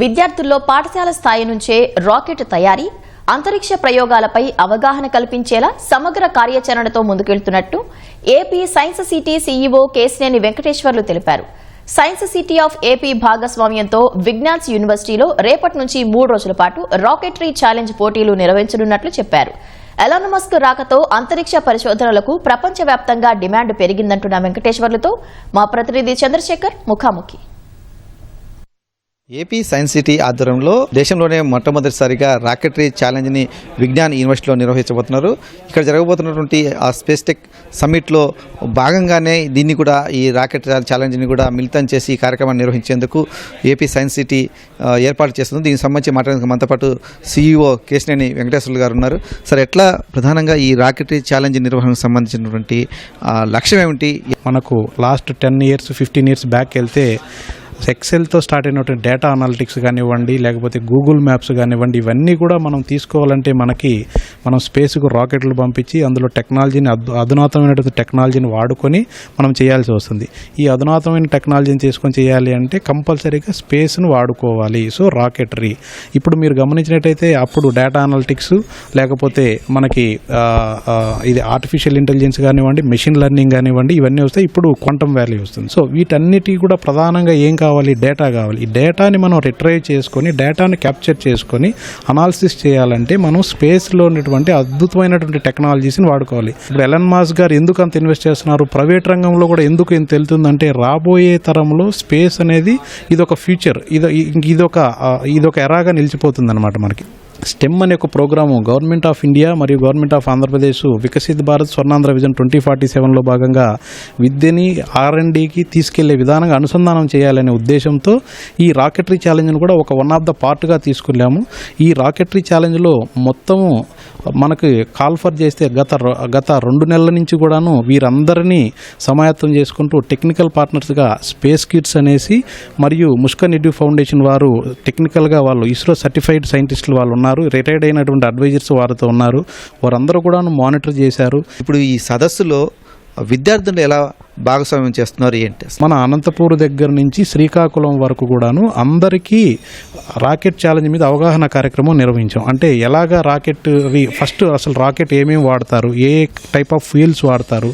విద్యార్థుల్లో పాఠశాల స్థాయి నుంచే రాకెట్ తయారీ, అంతరిక్ష ప్రయోగాలపై అవగాహన కల్పించేలా సమగ్ర కార్యాచరణతో ముందుకెళ్తున్నట్టు AP science city CEO Kesineni Venkateswarlu తెలిపారు. సైన్స్ సిటీ ఆఫ్ ఏపీ భాగస్వామ్యంతో విజ్ఞాన్స్ యూనివర్సిటీలో రేపటి నుంచి 3 రోజుల పాటు రాకెటరీ ఛాలెంజ్ పోటీలు నిర్వహించనున్నట్లు చెప్పారు. ఎలాన్ మస్క్ రాకతో అంతరిక్ష పరిశోధనలకు ప్రపంచవ్యాప్తంగా డిమాండ్ పెరిగిందంటున్న వెంకటేశ్వర్లతో మా ప్రతినిధి చంద్రశేఖర్ ముఖాముఖి. ఏపీ సైన్స్ సిటీ ఆధ్వర్యంలో దేశంలోనే మొట్టమొదటిసారిగా రాకెటరీ ఛాలెంజ్ ని విజ్ఞాన్ యూనివర్సిటీలో నిర్వహించబోతున్నారు. ఇక్కడ జరగబోతున్నటువంటి ఆ స్పేస్ టెక్ సమ్మిట్లో భాగంగానే దీన్ని కూడా ఈ రాకెట్ ఛాలెంజ్ ని కూడా మిళితం చేసి ఈ కార్యక్రమాన్ని నిర్వహించేందుకు ఏపీ సైన్స్ సిటీ ఏర్పాటు చేస్తుంది. దీనికి సంబంధించి మాట్లాడేందుకు మనతో పాటు సీఈఓ కేశినేని వెంకటేశ్వర్లు గారు ఉన్నారు. సార్, ఎట్లా ప్రధానంగా ఈ రాకెటరీ ఛాలెంజ్ నిర్వహణకు సంబంధించినటువంటి లక్ష్యం ఏమిటి? మనకు లాస్ట్ 10 years 15 years బ్యాక్ వెళ్తే ఎక్సెల్తో స్టార్ట్ అయినటువంటి డేటా అనాలిటిక్స్ కానివ్వండి, లేకపోతే గూగుల్ మ్యాప్స్ కానివ్వండి, ఇవన్నీ కూడా మనం తీసుకోవాలంటే మనం స్పేస్కు రాకెట్లు పంపించి అందులో టెక్నాలజీని అధునాతమైనటువంటి టెక్నాలజీని వాడుకొని మనం చేయాల్సి వస్తుంది. ఈ అధునాతమైన టెక్నాలజీని తీసుకొని చేయాలి అంటే కంపల్సరీగా స్పేస్ను వాడుకోవాలి. సో రాకెటరీ ఇప్పుడు మీరు గమనించినట్టయితే అప్పుడు డేటా అనాలిటిక్స్, లేకపోతే మనకి ఇది ఆర్టిఫిషియల్ ఇంటెలిజెన్స్ కానివ్వండి, మెషిన్ లెర్నింగ్ కానివ్వండి, ఇవన్నీ వస్తాయి. ఇప్పుడు క్వాంటమ్ వాల్యూ వస్తుంది. సో వీటన్నిటి కూడా ప్రధానంగా ఏం కావాలి? డేటా కావాలి. ఈ డేటాని మనం రిట్రైవ్ చేసుకొని, డేటాని క్యాప్చర్ చేసుకొని అనాలిసిస్ చేయాలంటే మనం స్పేస్లో ఉన్నటువంటి అద్భుతమైనటువంటి టెక్నాలజీస్ని వాడుకోవాలి. ఇప్పుడు ఎలాన్ మస్క్ గారు ఎందుకు అంత ఇన్వెస్ట్ చేస్తున్నారు, ప్రైవేట్ రంగంలో కూడా ఎందుకు ఎంత వెళ్తుందంటే రాబోయే తరంలో స్పేస్ అనేది ఇదొక ఫ్యూచర్, ఇదొక ఎరాగా నిలిచిపోతుంది అనమాట. మనకి స్టెమ్ అనే ఒక programme government of India and government of Andhra Pradesh Viksit Bharat Swarnandhra vision 2047లో భాగంగా విద్యని R&Dకి తీసుకెళ్లే విధానంగా అనుసంధానం చేయాలనే ఉద్దేశంతో ఈ రాకెటరీ ఛాలెంజ్ను కూడా వన్ ఆఫ్ ద పార్ట్గా తీసుకెళ్ళాము. ఈ రాకెటరీ ఛాలెంజ్లో మొత్తము మనకి కాల్ఫర్ చేస్తే గత 2 నెలల నుంచి కూడాను వీరందరినీ సమాయత్తం చేసుకుంటూ టెక్నికల్ పార్ట్నర్స్గా స్పేస్ కిడ్స్ అనేసి మరియు ముష్కన్ ఎడ్యూ ఫౌండేషన్ వారు టెక్నికల్గా వాళ్ళు ఇస్రో సర్టిఫైడ్ సైంటిస్టులు వాళ్ళు ఉన్నారు. రిటైర్డ్ అయినటువంటి అడ్వైజర్స్ వారితో ఉన్నారు. వారందరూ కూడా మానిటర్ చేశారు. ఇప్పుడు ఈ సదస్సులో విద్యార్థులు ఎలా భాగస్వామ్యం చేస్తున్నారు ఏంటి? మన అనంతపూర్ దగ్గర నుంచి శ్రీకాకుళం వరకు కూడాను అందరికీ రాకెట్ ఛాలెంజ్ మీద అవగాహన కార్యక్రమం నిర్వహించాం. అంటే ఎలాగా రాకెట్ ఫస్ట్ అసలు రాకెట్ ఏమేమి వాడతారు, ఏ టైప్ ఆఫ్ ఫ్యూయల్స్ వాడతారు,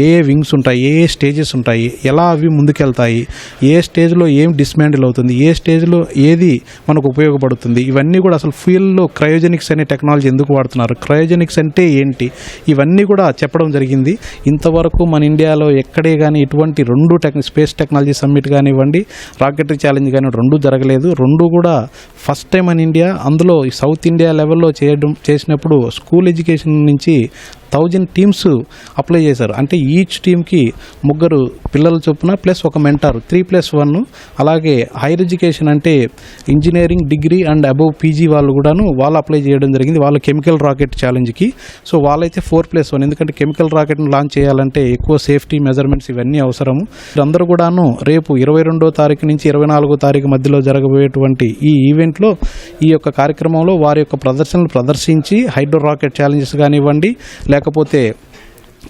ఏ వింగ్స్ ఉంటాయి, ఏ స్టేజెస్ ఉంటాయి, ఎలా అవి ముందుకెళ్తాయి, ఏ స్టేజ్లో ఏం డిస్మాండిల్ అవుతుంది, ఏ స్టేజ్లో ఏది మనకు ఉపయోగపడుతుంది, ఇవన్నీ కూడా అసలు ఫ్యూయల్లో క్రయోజెనిక్స్ అనే టెక్నాలజీ ఎందుకు వాడుతున్నారు, క్రయోజెనిక్స్ అంటే ఏంటి, ఇవన్నీ కూడా చెప్పడం జరిగింది. ఇంతవరకు మన ఇండియాలో ఎక్కడే కానీ ఇటువంటి 2 స్పేస్ టెక్నాలజీ సమ్మిట్ కానివ్వండి, రాకెటరీ ఛాలెంజ్ కానీ 2 జరగలేదు. 2 కూడా ఫస్ట్ టైం ఇన్ ఇండియా. అందులో సౌత్ ఇండియా లెవెల్లో చేసినప్పుడు స్కూల్ ఎడ్యుకేషన్ నుంచి 1000 టీమ్స్ అప్లై చేశారు. అంటే ఈచ్ టీమ్కి 3 పిల్లల చొప్పున ప్లస్ ఒక మెంటార్ 3+1. అలాగే హైయర్ ఎడ్యుకేషన్ అంటే engineering, degree and above PG వాళ్ళు కూడాను వాళ్ళు అప్లై చేయడం జరిగింది. వాళ్ళు కెమికల్ రాకెట్ ఛాలెంజ్కి. సో వాళ్ళైతే 4+1. ఎందుకంటే కెమికల్ రాకెట్ను లాంచ్ చేయాలంటే ఎక్కువ సేఫ్టీ మెజర్మెంట్స్ ఇవన్నీ అవసరము. అందరూ కూడాను రేపు 22వ తారీఖు నుంచి 24వ తారీఖు మధ్యలో జరగబోయేటువంటి ఈ ఈవెంట్లో ఈ యొక్క కార్యక్రమంలో వారి యొక్క ప్రదర్శనలు ప్రదర్శించి హైడ్రో రాకెట్ ఛాలెంజెస్ కానివ్వండి, లేకపోతే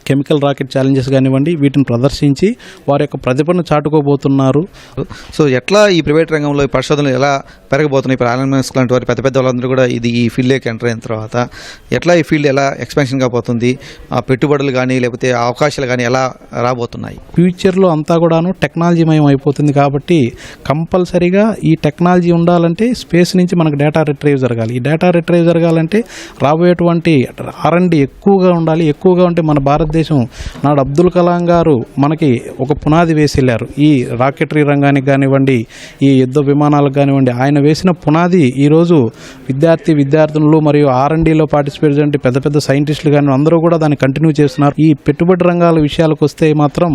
కెమికల్ రాకెట్ ఛాలెంజెస్ కానివ్వండి, వీటిని ప్రదర్శించి వారి యొక్క ప్రతిభను చాటుకోబోతున్నారు. సో ఎట్లా ఈ ప్రైవేట్ రంగంలో ఈ పరిశోధనలు ఎలా పెరగబోతున్నాయి? ఇప్పుడు ఎలాన్ మస్క్ లాంటి వారి పెద్ద వాళ్ళందరూ కూడా ఈ ఫీల్డ్లోకి ఎంటర్ అయిన తర్వాత ఎట్లా ఈ ఫీల్డ్ ఎలా ఎక్స్పాన్షన్ కాబోతుంది, పెట్టుబడులు కానీ లేకపోతే అవకాశాలు కానీ ఎలా రాబోతున్నాయి? ఫ్యూచర్లో అంతా కూడాను టెక్నాలజీమయం అయిపోతుంది కాబట్టి కంపల్సరీగా ఈ టెక్నాలజీ ఉండాలంటే స్పేస్ నుంచి మనకు డేటా రిట్రైవ్ జరగాలి. ఈ డేటా రిట్రైవ్ జరగాలంటే రాబోయేటువంటి R&D ఎక్కువగా ఉండాలి. ఎక్కువగా ఉంటే మన భారతదేశం నాడు అబ్దుల్ కలాం గారు మనకి ఒక పునాది వేసి వెళ్ళారు. ఈ రాకెటరీ రంగానికి కానివ్వండి, ఈ యుద్ధ విమానాలకు కానివ్వండి, ఆయన వేసిన పునాది ఈరోజు విద్యార్థులు మరియు R&Dలో పార్టిసిపేట్ చేసే పెద్ద సైంటిస్టులు కానీ అందరూ కూడా దాన్ని కంటిన్యూ చేస్తున్నారు. ఈ పెట్టుబడి రంగాల విషయాలకు వస్తే మాత్రం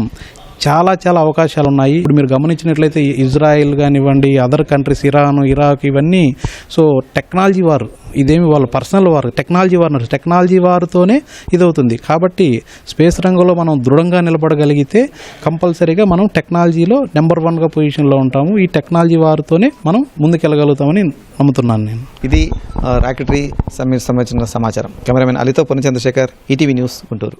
చాలా అవకాశాలు ఉన్నాయి. ఇప్పుడు మీరు గమనించినట్లయితే ఇజ్రాయెల్ కానివ్వండి, అదర్ కంట్రీస్, ఇరాన్, ఇరాక్, ఇవన్నీ సో టెక్నాలజీ వారు, ఇదేమి వాళ్ళ పర్సనల్ వారు, టెక్నాలజీ వారితోనే ఇదవుతుంది. కాబట్టి స్పేస్ రంగంలో మనం దృఢంగా నిలబడగలిగితే కంపల్సరీగా మనం టెక్నాలజీలో నెంబర్ 1గా పొజిషన్లో ఉంటాము. ఈ టెక్నాలజీ వారితోనే మనం ముందుకెళ్ళగలుగుతామని నమ్ముతున్నాను నేను. ఇది రాకెటరీ సమ్మిట్ సంబంధించిన సమాచారం. Cameraman అలీతో పొన్ని Chandrasekhar, ETV news, Guntur.